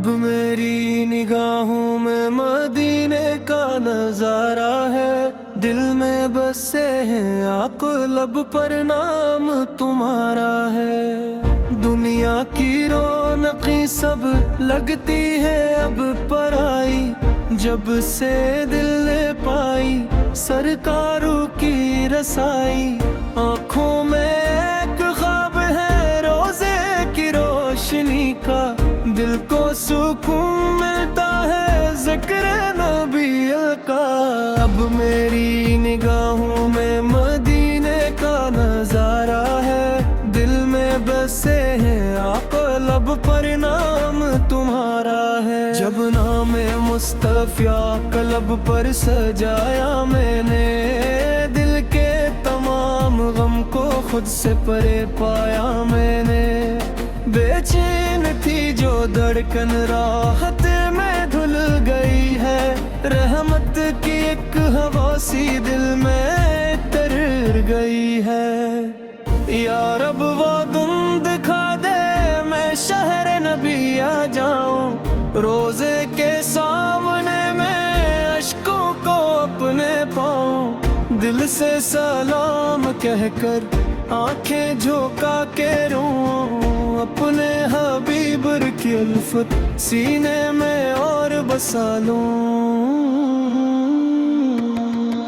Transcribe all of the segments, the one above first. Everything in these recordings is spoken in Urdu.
اب میری نگاہوں میں مدینے کا نظارہ ہے، دل میں بسے ہیں آنکھ لب پر نام تمہارا ہے۔ دنیا کی رونقیں سب لگتی ہے اب پرائی، جب سے دل نے پائی سرکاروں کی رسائی۔ آنکھوں میں ایک خواب ہے روزے کی روشنی کا، دل کو سکون ملتا ہے ذکر نبی کا۔ اب میری نگاہوں میں مدینے کا نظارہ ہے، دل میں بسے ہیں آپ لب پر نام تمہارا ہے۔ جب نام مصطفیٰ قلب پر سجایا میں نے، دل کے تمام غم کو خود سے پرے پایا میں نے۔ بے چین تھی جو دھڑکن راحت میں دھل گئی ہے، رحمت کی ایک ہوا سی دل میں تر گئی ہے۔ یا رب وہ دن دکھا دے میں شہر نبی آ جاؤں، روزے کے سامنے میں اشکوں کو اپنے پاؤں۔ دل سے سلام کہہ کر آنکھیں جھوکا کے روں، اپنے حبیب کی الفت سینے میں اور بسا لوں۔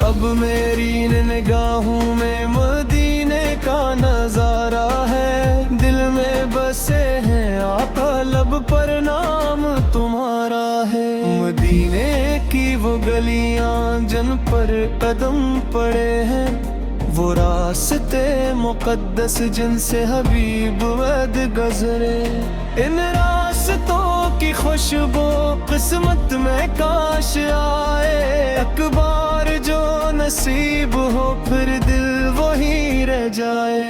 اب میری نگاہوں میں مدینے کا نظارہ ہے، دل میں بسے ہیں آقا لب پر نام تمہارا ہے۔ مدینے کی وہ گلیاں جن پر قدم پڑے ہیں، وہ راستے مقدس جن سے حبیب ود گزرے، ان راستوں کی خوشبو قسمت میں کاش آئے، اکبار جو نصیب ہو پھر دل وہی رہ جائے۔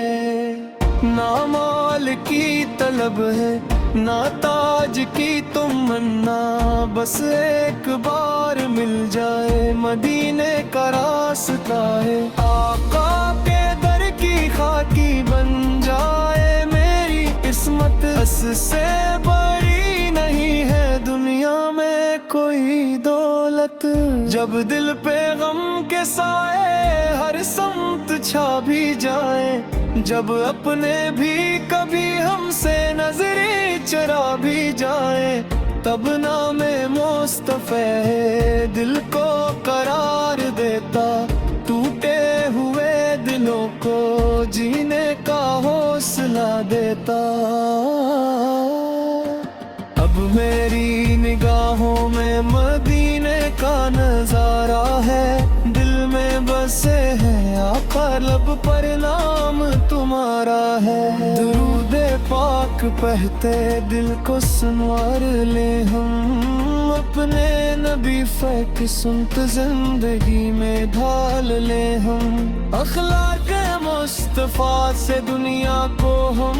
نہ مال کی طلب ہے نہ تاج کی تمنا، بس ایک بار مل جائے مدینے کا راستہ ہے۔ آقا کے در کی خاکی بن جائے میری قسمت، اس سے بڑی نہیں ہے دنیا میں کوئی دولت۔ جب دل پہ غم کے سائے ہر سمت چھا بھی جائے، جب اپنے بھی کبھی ہم سے نظریں چرا بھی جائے، تب نام مصطفیٰ دل کو قرار دیتا، ٹوٹے ہوئے دلوں کو جینے کا حوصلہ دیتا۔ اب میری نگاہوں میں مدینے کا نظارہ ہے، دل میں بسے ہیں آقا لب پر نام تمہارا ہے۔ درود پاک پڑھتے دل کو سنوار لے ہم، اپنے نبی فیک سنت زندگی میں ڈھال لے ہم۔ اخلاق مصطفیٰ سے دنیا کو ہم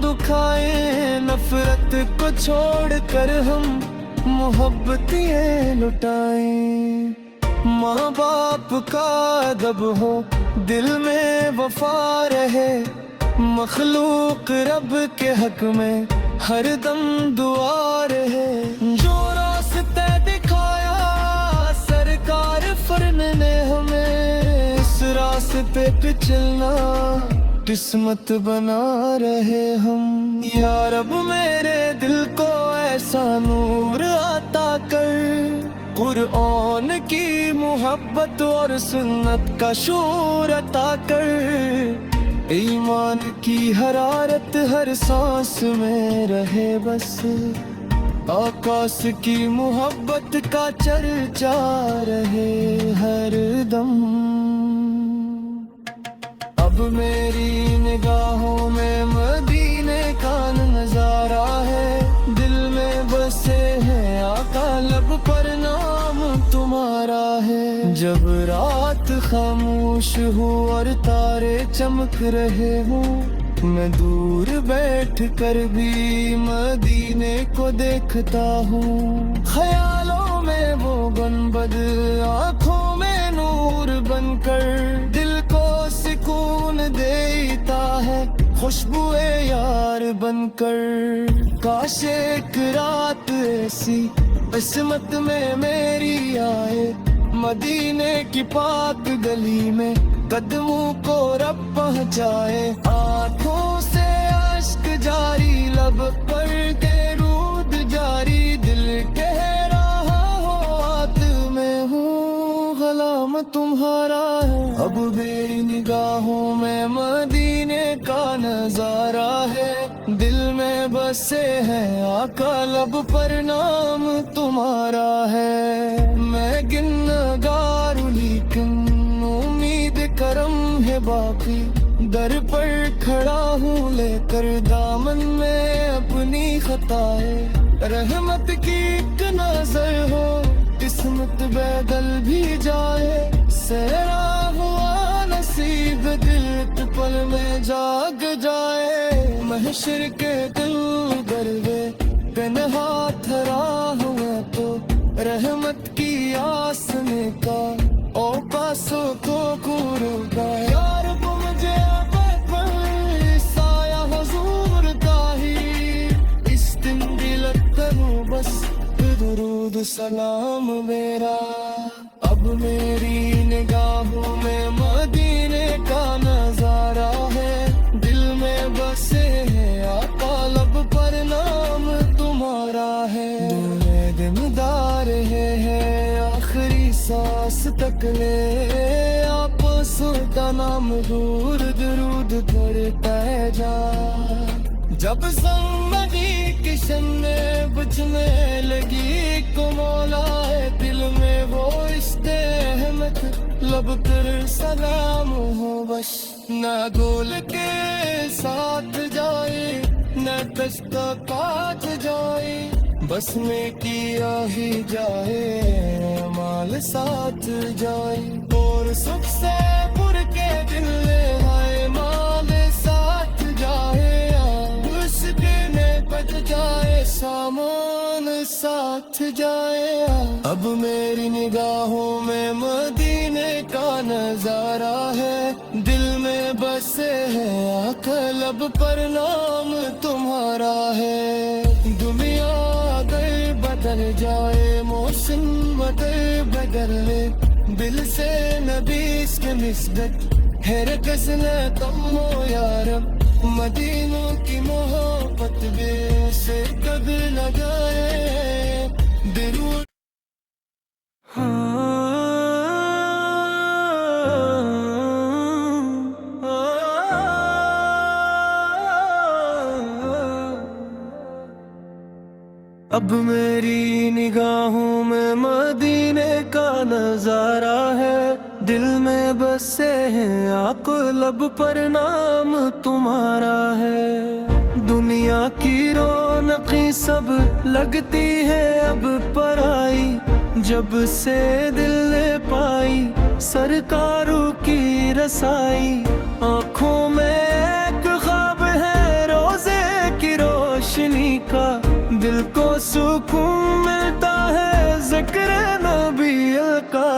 دکھائیں، نفرت کو چھوڑ کر ہم محبتیں لٹائیں۔ ماں باپ کا ادب ہو دل میں وفا رہے، مخلوق رب کے حق میں ہر دم دعا رہے۔ جو راستے دکھایا سرکار فرن نے ہمیں، اس راستے پہ چلنا قسمت بنا رہے ہم۔ یا رب میرے دل کو ایسا نور عطا کر، قرآن کی محبت اور سنت کا شعور عطا کر، ایمان کی حرارت ہر سانس میں رہے بس، آقاس کی محبت کا چرچا رہے ہر دم۔ اب میری نگاہوں میں مدینے کا نظارہ ہے، دل میں بسے ہیں آقا لب پر نام تمہارا ہے۔ جب رات خاموش ہو اور تارے چمک رہے ہوں، میں دور بیٹھ کر بھی مدینے کو دیکھتا ہوں، خیالوں میں وہ گنبد آنکھوں میں نور بن کر، دل کو سکون دیتا ہے خوشبو یار بن کر۔ کاش ایک رات ایسی قسمت میں میری آئے، مدینے کی پاک گلی میں قدموں کو رب پہنچائے۔ آنکھوں سے اشک جاری، لب پر درود جاری، دل کہہ رہا ہو آت میں ہوں، غلام تمہارا ہے۔ اب میری نگاہوں میں مدینے کا نظارہ ہے، دل میں بسے ہیں آقا، لب پر نام تمہارا ہے۔ میں گنہگار ہوں لیکن امید کرم ہے باقی، در پر کھڑا ہوں لے کر دامن میں اپنی خطائیں، رحمت کی ایک نظر ہو قسمت بدل بھی جائے، سیرا ہوا نصیب دل کے پل میں جاگ جائے، محشر کے دل گروے پنہا تھرا ہوا تو رحمت کی آسنے کا او پاسو کو گورو کا، یار کو مجھے پر سایہ حضور کا ہی، اس دن دل کروں بس درود سلام میرا۔ اب میری نگاہوں میں مدینے کا نظارہ ہے، دل میں بسے ہیں آقا، لب پر نام تمہارا ہے، دمدار ہے آخری سانس تک لے، آپ کا نام دور درود پڑتا ہے جا، جب زندگی کی شمع بجھنے لگی کو مولا ہے دل میں وہ عشق احمد، لب پر سلام ہو بس، نہ گول کے ساتھ جائے نہ دستہ کاٹ جائے، بس میں کیا ہی جائے مال ساتھ جائے، اور سکھ سے پر کے دل ہائے مال ساتھ جائے، اس دن بچ جائے سامان ساتھ جائے۔ اب میری نگاہوں میں مدینے کا نظارہ ہے، دل میں بسے ہیں آقا، لب پر نام تمہارا ہے، دنیا اگر بدل جائے موسم بدل بدل لے، دل سے نبی اس کے نسبت ہے رکس نہ تم ہو یارب، مدینوں کی محبت بے سے کبھی نہ گئے درود۔ اب میری نگاہوں میں مدینے کا نظارہ ہے، دل میں بسے ہیں آقا، لب پر نام تمہارا ہے، دنیا کی رونقیں سب لگتی ہے اب پرائی، جب سے دل نے پائی سرکاروں کی رسائی، آنکھوں میں ایک خواب ہے روزے کی روشنی کا، دل کو سکون ملتا ہے ذکر نبی کا،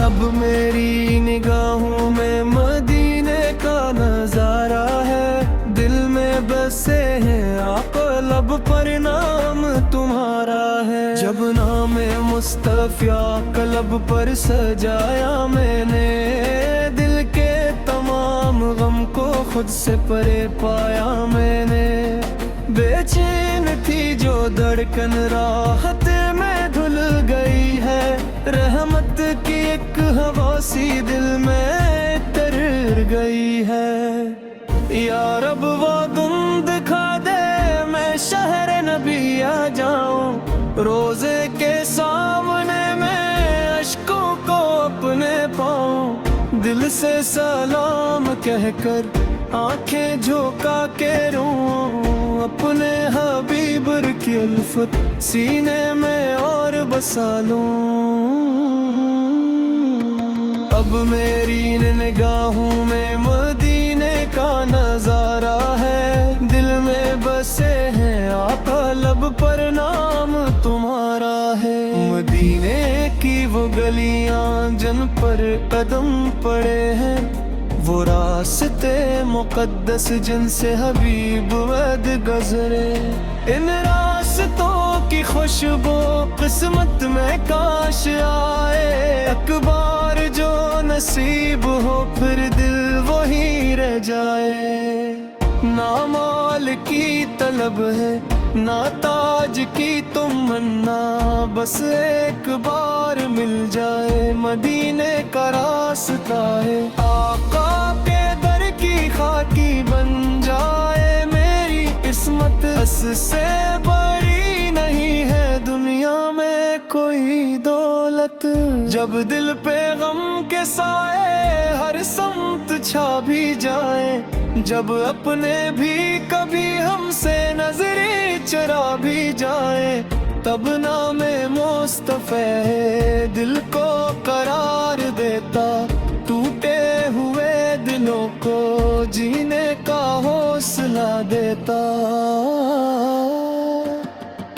اب میری نگاہوں میں مدینے کا نظارہ ہے، دل میں بسے ہیں آقا، لب پر نام تمہارا ہے، جب نام مصطفیٰ کا لب پر سجایا میں نے، دل کے تمام غم کو خود سے پرے پایا میں نے، بے چین تھی جو دھڑکن راحت میں دھل گئی ہے، رحمت کی ایک ہوا سی دل میں تر گئی ہے، یا رب وہ دن دکھا دے میں شہر نبی آ جاؤں، روزے کے سامنے میں اشکوں کو اپنے پاؤں، دل سے سلام کہہ کر آنکھیں جھوکا کے روں، اپنے حبیب کی الفت سینے میں اور بسا لوں، اب میری نگاہوں میں مدینے کا نظارہ ہے، دل میں بسے ہیں آقا، لب پر نام تمہارا ہے، مدینے کی وہ گلیاں جن پر قدم پڑے ہیں، وہ راستے مقدس جن سے حبیب ود گزرے، ان راستوں کی خوشبو قسمت میں کاش آئے، اکبار جو نصیب ہو پھر دل وہی رہ جائے۔ نہ مال کی طلب ہے نہ تاج کی تمنا، بس ایک بار مل جائے مدینے کا راستہ ہے، آقا کے در کی خاکی بن جائے میری قسمت، اس سے بڑی نہیں ہے دنیا میں کوئی دولت۔ جب دل پہ غم کے سائے ہر سمت چھا بھی جائے، جب اپنے بھی کبھی ہم سے نظریں چرا بھی جائے، تب نام مصطفیٰ دل کو قرار دیتا، ٹوٹے ہوئے دلوں کو جینے کا حوصلہ دیتا۔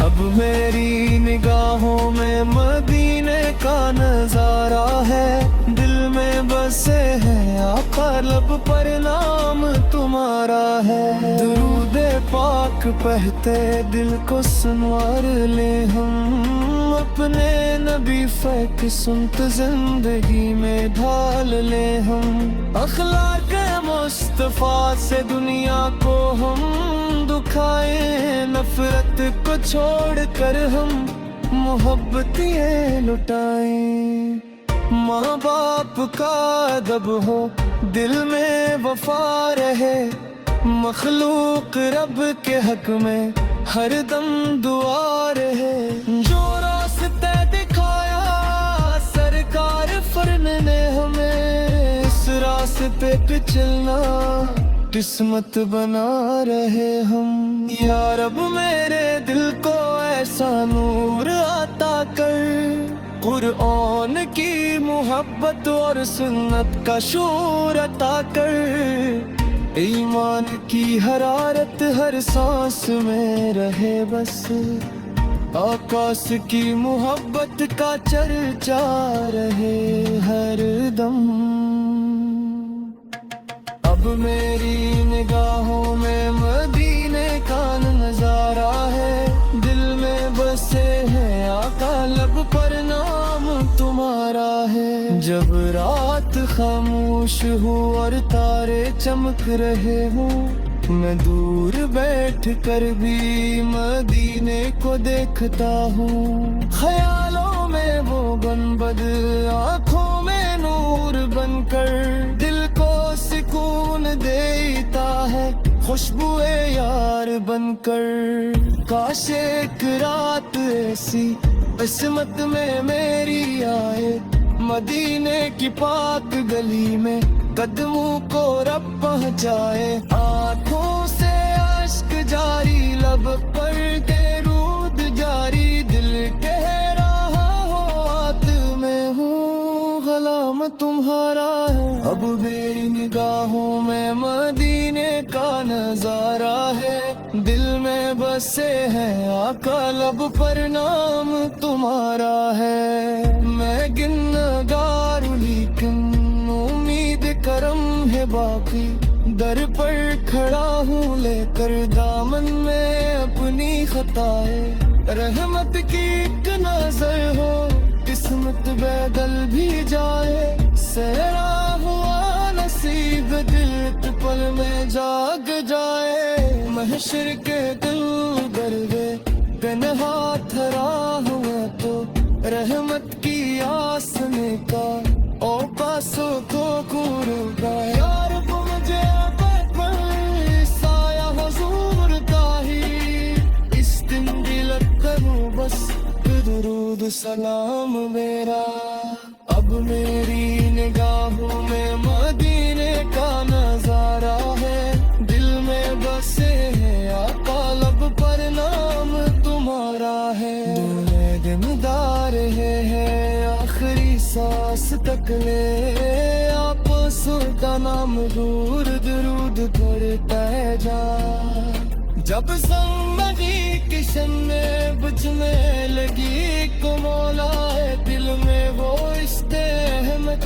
اب میری نگاہوں میں مدینے کا نظارہ ہے، دل میں بسے ہیں آقا لب پر نام تمہارا ہے، درود پاک پڑھتے دل کو سنوار لے ہم، اپنے نبی فیک سنت زندگی میں ڈھال لے ہم، اخلاق مصطفیٰ سے دنیا کو ہم دکھائیں، نفرت کو چھوڑ کر ہم محبتیں لٹائیں، ماں باپ کا ادب ہو دل میں وفا رہے، مخلوق رب کے حق میں ہر دم دعا رہے، جو راستے دکھایا سرکار فرن نے ہمیں، اس راستے پہ چلنا قسمت بنا رہے ہم، یا رب میرے دل کو ایسا نور عطا کر، قرآن کی محبت اور سنت کا شعور عطا کر، ایمان کی حرارت ہر سانس میں رہے بس، آقاس کی محبت کا چرچا رہے ہر دم۔ اب میری نگاہوں میں مدینے کا نظارہ ہے، دل میں بسے ہیں آقا لب پر نام تمہارا ہے، جب رات خاموش ہو اور تارے چمک رہے ہوں، میں دور بیٹھ کر بھی مدینے کو دیکھتا ہوں، خیالوں میں وہ گنبد آنکھوں میں نور بن کر دل کو سکون دیتا ہے، خوشبو یار بن کر، کاش ایک رات ایسی قسمت میں میری آئے، مدینے کی پاک گلی میں قدموں کو رب پہنچائے، آنکھوں سے اشک جاری لب پر درود جاری، دل کہہ رہا ہو ہاتھ میں ہوں غلام تمہارا ہے، اب میری نگاہوں میں مدینے کا نظارہ ہے، دل میں بسے ہیں آقا لب پر نام تمہارا ہے، میں گنہگار لیکن امید کرم ہے باقی، در پر کھڑا ہوں لے کر دامن میں اپنی خطائیں، رحمت کی ایک نظر ہو قسمت بدل بھی جائے، سیرا ہوا نصیب دل پل میں جاگ جائے، محشر کے دل گردے گنہا تھرا ہوا تو رحمت کی آسنے کا او پاسو کو کورو کا، یار مجھے پر سایہ حضور کا ہی اس دن دل کروں بس درود سلام میرا، اب میری نگاہوں میں مدینے کا نظارہ ہے، دل میں بسے ہیں آقا لب پر نام تمہارا ہے، دمدار ہے آخری سانس تک لے، آپ کا نام دور درود پڑھتا ہے جا، جب زندگی کشن میں بجھنے لگی کو مولا ہے، دل میں وہ عشق احمد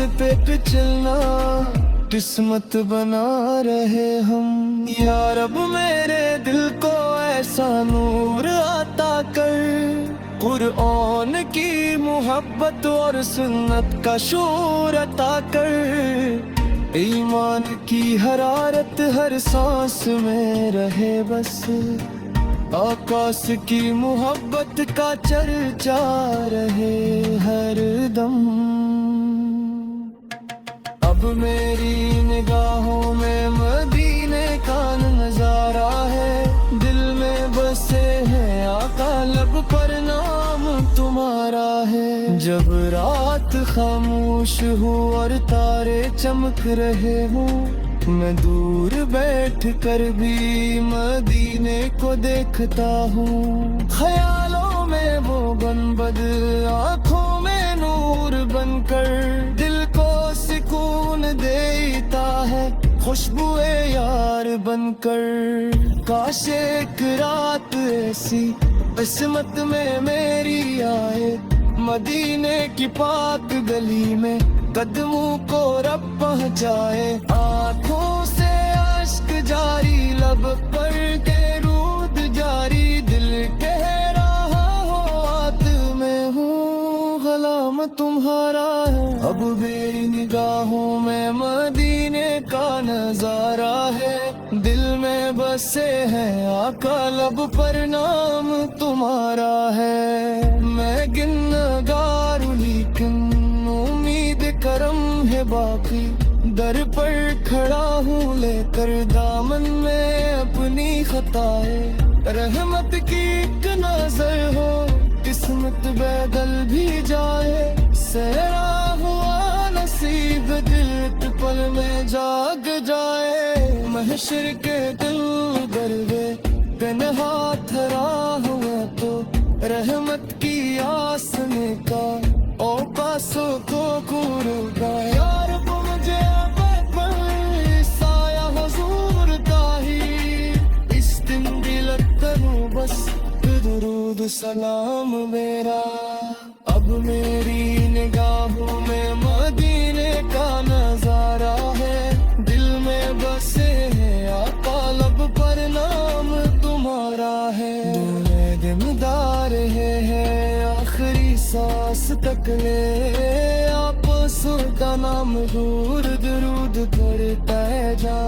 راستے پہ چلنا قسمت بنا رہے ہم۔ یا رب میرے دل کو ایسا نور عطا کر، قرآن کی محبت اور سنت کا شعور عطا کر، ایمان کی حرارت ہر سانس میں رہے بس، آقاس کی محبت کا چرچا رہے ہر دم۔ اب میری نگاہوں میں مدینے کا نظارہ ہے، دل میں بسے ہیں آقا، لب پر نام تمہارا ہے۔ جب رات خاموش ہو اور تارے چمک رہے ہوں، میں دور بیٹھ کر بھی مدینے کو دیکھتا ہوں، خیالوں میں وہ گنبد آنکھوں میں نور بن کر دل کو سکون دیتا ہے، خوشبو یار بن کر۔ کاش ایک رات ایسی قسمت میں میری آئے، مدینے کی پاک گلی میں قدموں کو رب پہنچائے، آنکھوں سے اشک جاری، لب پر درود جاری، دل کہہ رہا ہو آت میں ہوں، غلام تمہارا ہے۔ اب میری نگاہوں میں مدینے کا نظارہ ہے، دل میں بسے ہیں آقا، لب پر نام تمہارا ہے۔ میں گنہگار لیکن امید کرم ہے باقی، در پر کھڑا ہوں لے کر دامن میں اپنی خطائیں، رحمت کی ایک نظر ہو، قسمت بدل بھی جائے، سیرا ہوا نصیب دل پل میں جاگ جائے، محشر کے دل دروے تنہا تھرا ہوا تو رحمت کی آسنے کا او پاسو کو کورو گا، یا رب مجھے اب پر سایہ حضور کا ہی، اس دن دلتا ہوں بس درود سلام میرا۔ اب میری نگاہوں میں مدینے کا نظارہ ہے، دل میں بسے ہیں آقا، لب پر نام تمہارا ہے، دمدار ہے آخری سانس تک لے، آپ کا نام دور درود کرتا ہے جا،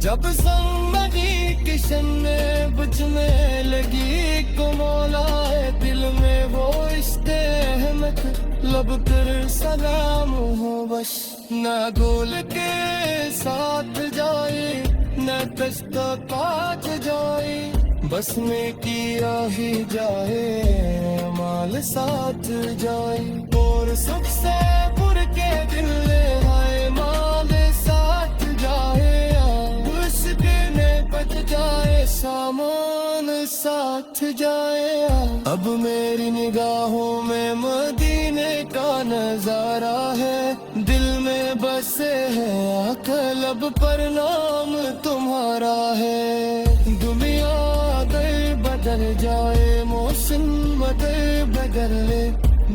جب زندگی کی شمع بجھنے لگی کو مولا ہے دل میں وہ عشق احمد، لب پر سلام ہو بس، نہ گول کے ساتھ جائے نہ کشتہ کاٹ جائے، بس میں کیا ہی جائے مال ساتھ جائے، اور سب سے پر کے دل ہائے مال ساتھ جائے، اس کے بچ جائے سامان ساتھ جائے۔ اب میری نگاہوں میں مدینے کا نظارہ ہے، دل میں بسے ہیں آقا، لب پر نام تمہارا ہے، دنیا اگر بدل جائے موسم مگر بدل لے،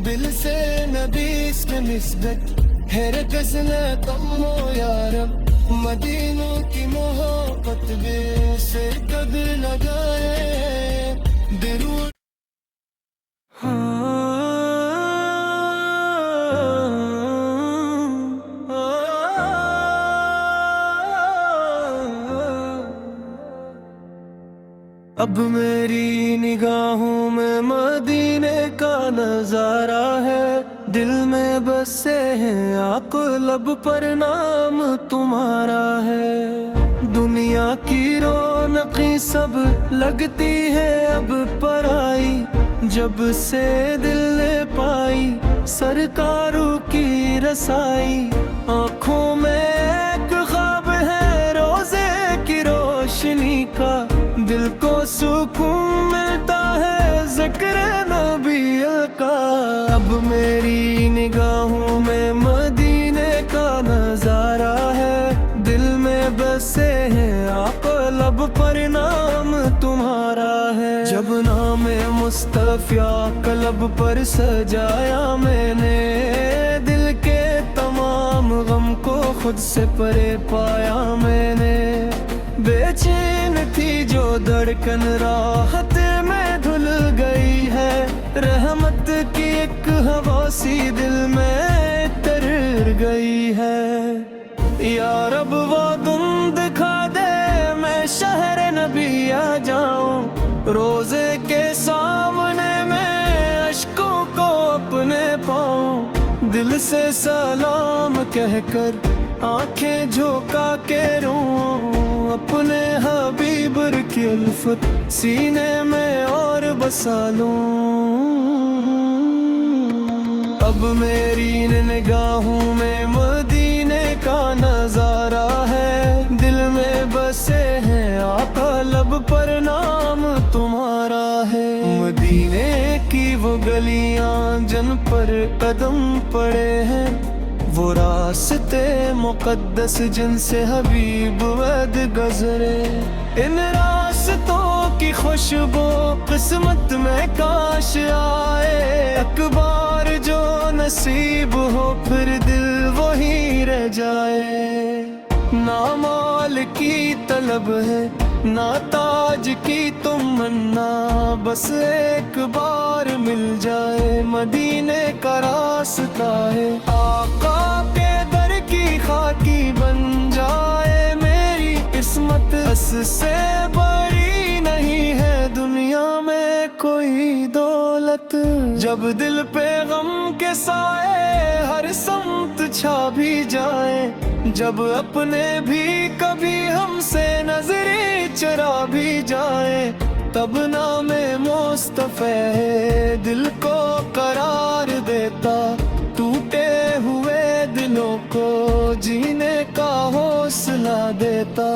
دل سے نبی اس کی نسبت حیرت نہ کم ہو یا رب، مدینوں کی محبت بے سے قدر لگائے درود۔ اب میری نگاہوں میں مدینے کا نظارہ ہے، دل میں بسے ہیں آقا، لب پر نام تمہارا ہے، دنیا کی رونقیں سب لگتی ہے اب پرائی، جب سے دل نے پائی سرکاروں کی رسائی، آنکھوں میں ایک خواب ہے روزے کی روشنی کا، دل کو سکون ملتا ہے ذکر نبی کا۔ اب میری نگاہوں میں مدینے کا نظارہ ہے، دل میں بسے ہیں آقا، لب پر نام تمہارا ہے، جب نام مصطفیٰ قلب پر سجایا میں نے، دل کے غم کو خود سے پرے پایا میں نے، بے چین تھی جو دھڑکن راحت میں دھل گئی ہے، رحمت کی ایک ہوا سی دل میں تر گئی ہے۔ یا رب وہ دن دکھا دے میں شہر نبی آ جاؤں، روزے کے سامنے میں اشکوں کو اپنے پاؤں، دل سے سلام کہہ کر آنکھیں جھوکا کے روں، اپنے حبیب کی الفت سینے میں اور بسا لوں۔ اب میری نگاہوں میں مدینے کا نظارہ ہے، دل میں بسے ہیں آقا لب پر نام تمہارا ہے، مدینے کی وہ گلیاں جن پر قدم پڑے ہیں، وہ راستے مقدس جن سے حبیب ود گزرے، ان راستوں کی خوشبو قسمت میں کاش آئے، اکبار جو نصیب ہو پھر دل وہی رہ جائے، نہ مال کی طلب ہے نہ تاج کی تمنا، بس ایک بار مل جائے مدینے کا راستہ ہے، آقا کے در کی خاکی بن جائے میری قسمت، اس سے بڑی نہیں ہے دنیا میں کوئی دولت، جب دل پہ غم کے سائے ہر سمت چھا بھی جائیں، جب اپنے بھی کبھی ہم سے نظریں چرا بھی جائیں، تب نام مصطفی دل کو قرار دیتا، ٹوٹے ہوئے دلوں کو جینے کا حوصلہ دیتا۔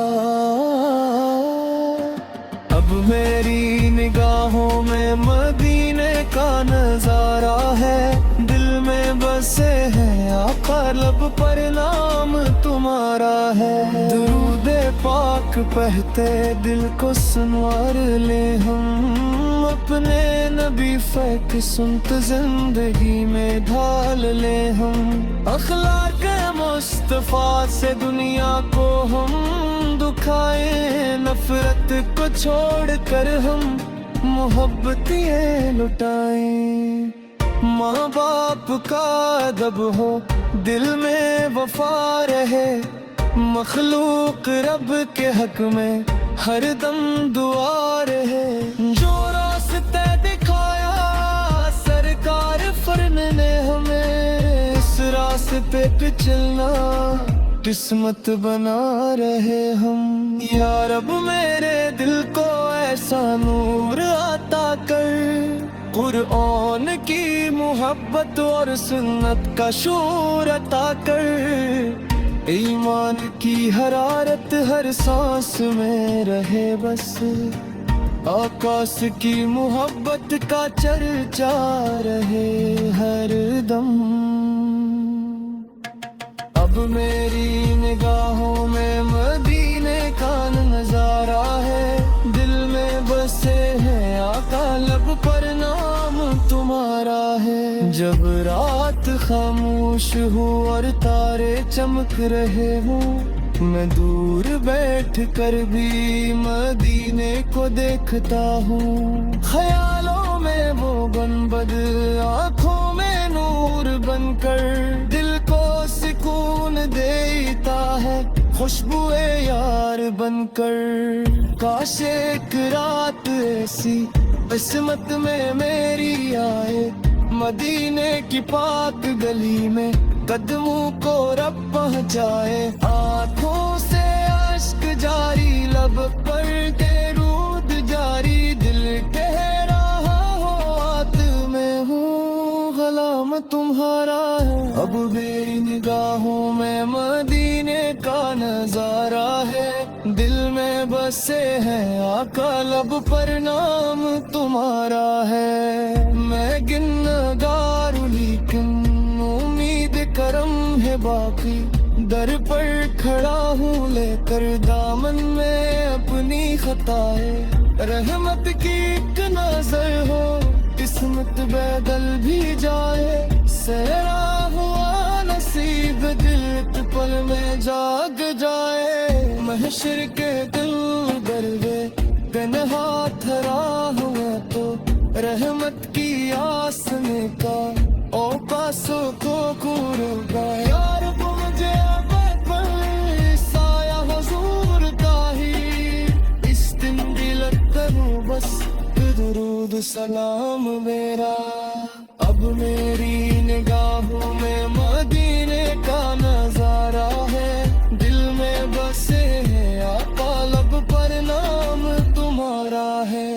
اب میری نگاہوں میں مدینے کا نظارہ ہے، دل میں بسے ہیں آقا لب پر نام تمہارا ہے، درود پاک پڑھتے دل کو سنوار لے ہم، اپنے نبی فیک سنت زندگی میں ڈھال لے ہم، اخلاق مصطفیٰ سے دنیا کو ہم دکھائیں، نفرت کو چھوڑ کر ہم محبتیں لٹائیں، ماں باپ کا ادب ہو دل میں وفا رہے، مخلوق رب کے حق میں ہر دم دعا رہے، جو راستے دکھایا سرکار فرن نے ہمیں، اس راستے پہ چلنا قسمت بنا رہے ہم، یا رب میرے دل کو ایسا نور عطا کر، قرآن کی محبت اور سنت کا شعور عطا کر، ایمان کی حرارت ہر سانس میں رہے بس، آقاس کی محبت کا چرچا رہے ہر دم۔ اب میری نگاہوں میں مدینے کا نظارہ ہے، دل میں بسے ہیں آقا لب پر نام تمہارا ہے، جب رات خاموش ہو اور تارے چمک رہے ہوں، میں دور بیٹھ کر بھی مدینے کو دیکھتا ہوں، خیالوں میں وہ گنبد آنکھوں میں نور بن کر دل کو سکون دیتا ہے، خوشبو یار بن کر، کاش ایک رات ایسی قسمت میں میری آئے، مدینے کی پاک گلی میں قدموں کو رب پہنچائے، آنکھوں سے اشک جاری لب پر درود جاری، دل کہہ رہا ہو آت میں ہوں غلام تمہارا ہے، اب میری نگاہوں میں مدینے کا نظارہ ہے، دل میں بسے ہیں آقا لب پر نام تمہارا ہے، میں گنہگار لیکن امید کرم ہے باقی، در پر کھڑا ہوں لے کر دامن میں اپنی خطائیں، رحمت کی ایک نظر ہو قسمت بدل بھی جائے، سیرا ہوا نصیب دل ایک پل میں جاگ جائے، محشر کے دل دروے تنہا تھرا ہوا تو رحمت کی آسنے کا اوقاسوں کو کوروگا۔ یار مجھے ابد پر سایہ حضور کا ہی، اس دن دل کروں بس درود سلام میرا۔ اب میری نگاہوں میں مدینے کا نظارہ ہے، دل میں بسے ہیں آقا، لب پر نام تمہارا ہے۔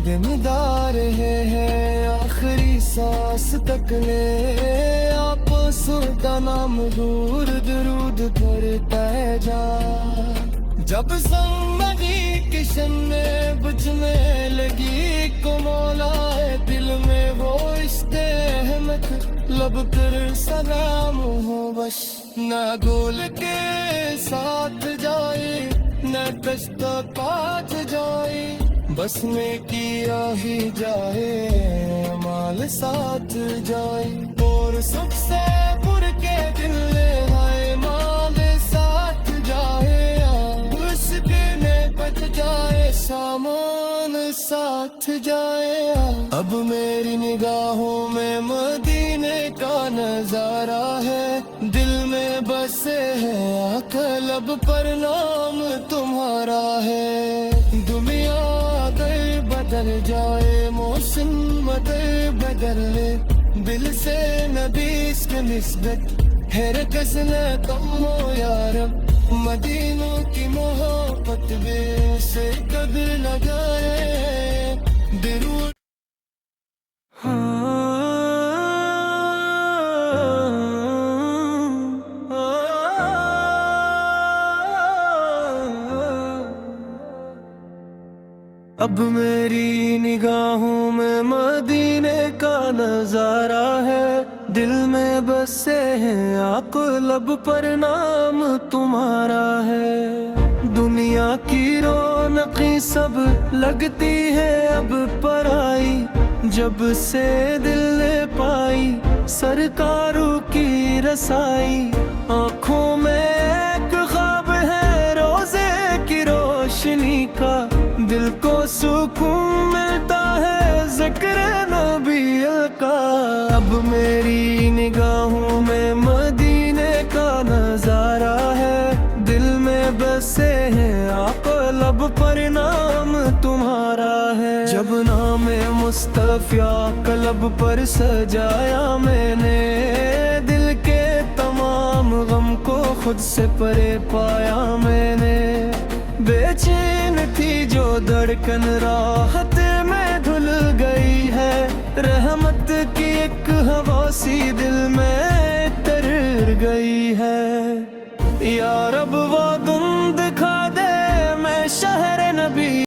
دمدار ہے آخری سانس تک لے، آپسوں کا نام دور درود پڑتا ہے جا۔ جب زندگی کی شمع بجھنے لگی کو مولا ہے دل میں وہ عشق احمد، لب پر سلام ہو بس، نہ گول کے ساتھ جائے نہ کشت کاٹ جائے، بس میں کیا ہی جائے مال ساتھ جائے، اور سب سے پر کے دل ہائے مال ساتھ جائے، اس میں بچ جائے سامان ساتھ جائے۔ اب میری نگاہوں میں مدینے کا نظارہ ہے، دل میں بسے ہیں آقا، لب پر نام تمہارا ہے۔ دنیا اگر بدل جائے موسم مگر بدل لے، دل سے نبی اس کی نسبت ہرگز نہ کم ہو یارب، مدینوں کی محبت بے سے قدر لگائے درود۔ اب میری نگاہوں میں مدینے کا نظارہ ہے، دل میں بسے ہیں آقا، لب پر نام تمہارا ہے۔ دنیا کی رونقیں سب لگتی ہے اب پرائی، جب سے دل نے پائی سرکاروں کی رسائی، آنکھوں میں ایک خواب ہے روزے کی روشنی کا، دل کو سکون ملتا ہے ذکر نبی کا۔ اب میری نگاہوں میں مدینے کا نظارہ ہے، دل میں بسے ہیں آقا، لب پر نام تمہارا ہے۔ جب نام مصطفیٰ کا لب پر سجایا میں نے، دل کے تمام غم کو خود سے پرے پایا میں نے، بے چین تھی جو دھڑکن راحت میں دھل گئی ہے، رحمت کی ایک ہوا سی دل میں تر گئی ہے۔ یا رب وہ دن دکھا دے میں شہر نبی